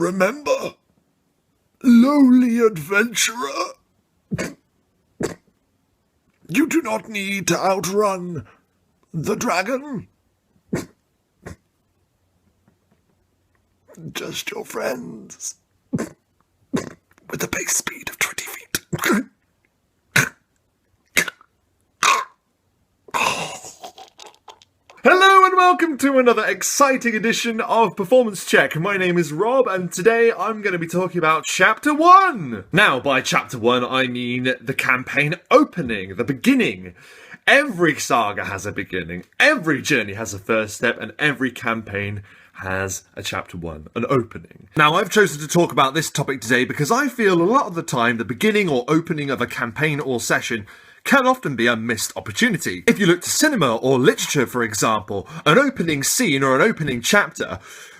Remember, lowly adventurer, you do not need to outrun the dragon. Just your friends with a base speed of 20 feet. Hello and welcome to another exciting edition of Performance Check. My name is Rob and today I'm going to be talking about Chapter 1. Now, by Chapter 1 I mean the campaign opening, the beginning. Every saga has a beginning, every journey has a first step, and every campaign has a Chapter 1, an opening. Now, I've chosen to talk about this topic today because I feel a lot of the time the beginning or opening of a campaign or session can often be a missed opportunity. If you look to cinema or literature, for example, an opening scene or an opening chapter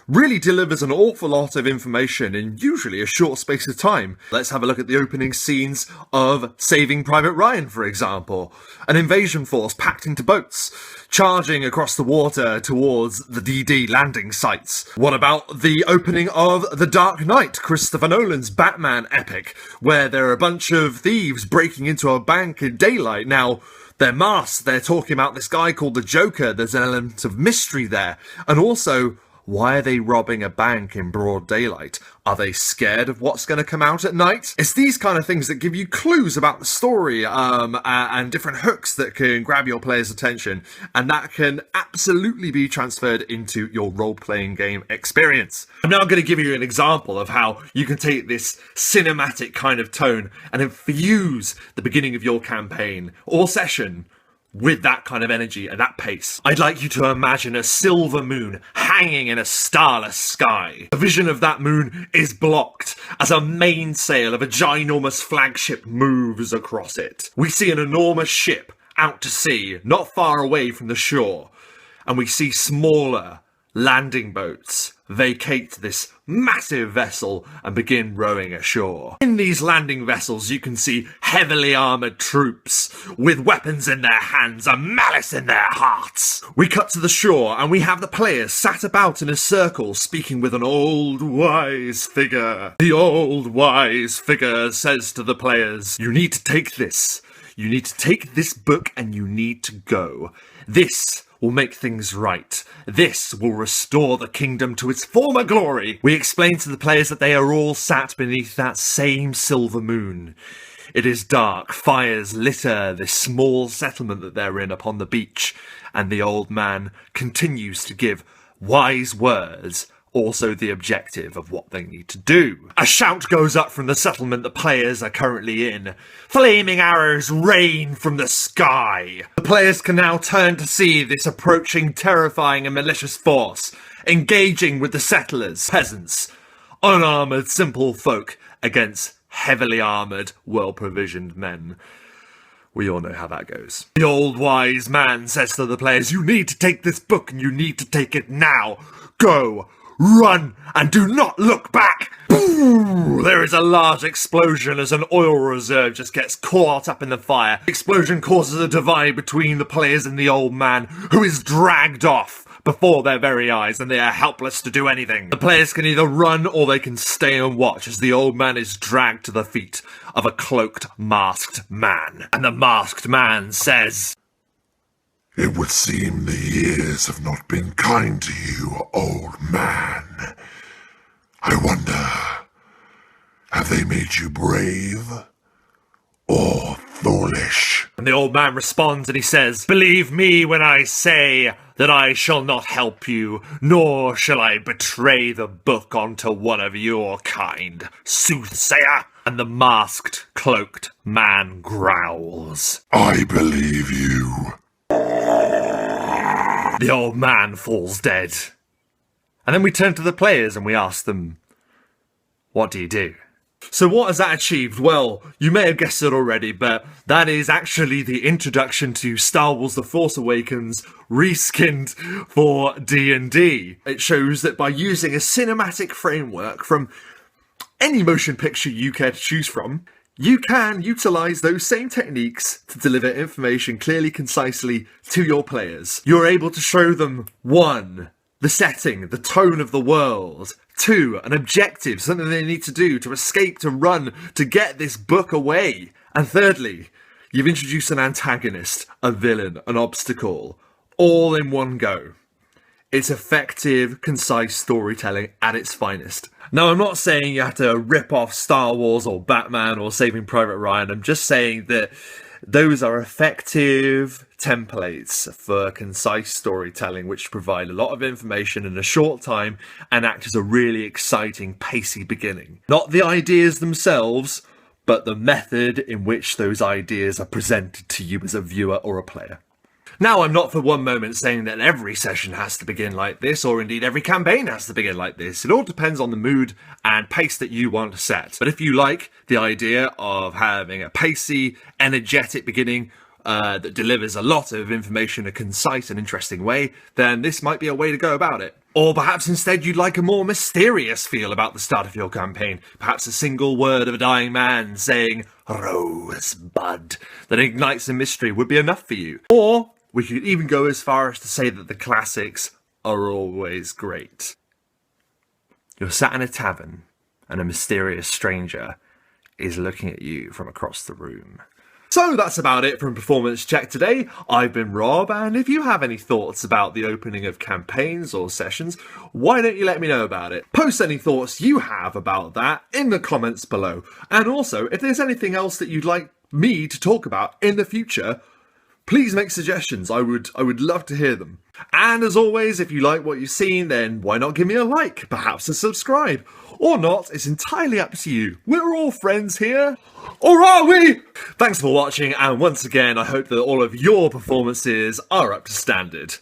really delivers an awful lot of information in usually a short space of time. Let's have a look at the opening scenes of Saving Private Ryan, for example. An invasion force packed into boats, charging across the water towards the DD landing sites. What about the opening of The Dark Knight, Christopher Nolan's Batman epic, where there are a bunch of thieves breaking into a bank in daylight? Now, they're masked, they're talking about this guy called the Joker, there's an element of mystery there, and also, why are they robbing a bank in broad daylight? Are they scared of what's going to come out at night? It's these kind of things that give you clues about the story and different hooks that can grab your player's attention, and that can absolutely be transferred into your role-playing game experience. I'm now going to give you an example of how you can take this cinematic kind of tone and infuse the beginning of your campaign or session with that kind of energy and that pace. I'd like you to imagine a silver moon hanging in a starless sky. The vision of that moon is blocked as a mainsail of a ginormous flagship moves across it. We see an enormous ship out to sea, not far away from the shore, and we see smaller landing boats vacate this massive vessel and begin rowing ashore. In these landing vessels you can see heavily armoured troops with weapons in their hands and malice in their hearts. We cut to the shore and we have the players sat about in a circle speaking with an old wise figure. The old wise figure says to the players, "You need to take this. You need to take this book and you need to go. This will make things right. This will restore the kingdom to its former glory." We explain to the players that they are all sat beneath that same silver moon. It is dark, fires litter this small settlement that they're in upon the beach, and the old man continues to give wise words, also the objective of what they need to do. A shout goes up from the settlement the players are currently in. Flaming arrows rain from the sky. The players can now turn to see this approaching terrifying and malicious force, engaging with the settlers, peasants, unarmoured simple folk against heavily armoured, well-provisioned men. We all know how that goes. The old wise man says to the players, "You need to take this book and you need to take it now. Go! Run and do not look back!" Boo! There is a large explosion as an oil reserve just gets caught up in the fire. The explosion causes a divide between the players and the old man, who is dragged off before their very eyes, and they are helpless to do anything. The players can either run or they can stay and watch as the old man is dragged to the feet of a cloaked, masked man. And the masked man says, It would seem the years have not been kind to you, old man. I wonder, have they made you brave or foolish? And the old man responds and he says, "Believe me when I say that I shall not help you, nor shall I betray the book onto one of your kind, soothsayer." And the masked, cloaked man growls, I believe you. The old man falls dead. And then we turn to the players and we ask them, what do you do? So what has that achieved? Well, you may have guessed it already, but that is actually the introduction to Star Wars The Force Awakens reskinned for D&D. It shows that by using a cinematic framework from any motion picture you care to choose from, you can utilise those same techniques to deliver information clearly, concisely to your players. You're able to show them, one, the setting, the tone of the world. 2, an objective, something they need to do, to escape, to run, to get this book away. And thirdly, you've introduced an antagonist, a villain, an obstacle, all in one go. It's effective, concise storytelling at its finest. Now, I'm not saying you have to rip off Star Wars or Batman or Saving Private Ryan. I'm just saying that those are effective templates for concise storytelling, which provide a lot of information in a short time and act as a really exciting, pacey beginning. Not the ideas themselves, but the method in which those ideas are presented to you as a viewer or a player. Now, I'm not for one moment saying that every session has to begin like this, or indeed every campaign has to begin like this. It all depends on the mood and pace that you want to set. But if you like the idea of having a pacey, energetic beginning that delivers a lot of information in a concise and interesting way, then this might be a way to go about it. Or perhaps instead you'd like a more mysterious feel about the start of your campaign. Perhaps a single word of a dying man saying, "Rosebud," that ignites a mystery would be enough for you. Or we could even go as far as to say that the classics are always great. You're sat in a tavern and a mysterious stranger is looking at you from across the room. So that's about it from Performance Check today. I've been Rob, and if you have any thoughts about the opening of campaigns or sessions, why don't you let me know about it? Post any thoughts you have about that in the comments below. And also, if there's anything else that you'd like me to talk about in the future, please make suggestions. I would love to hear them. And as always, if you like what you've seen, then why not give me a like, perhaps a subscribe, or not, it's entirely up to you. We're all friends here, or are we? Thanks for watching, and once again, I hope that all of your performances are up to standard.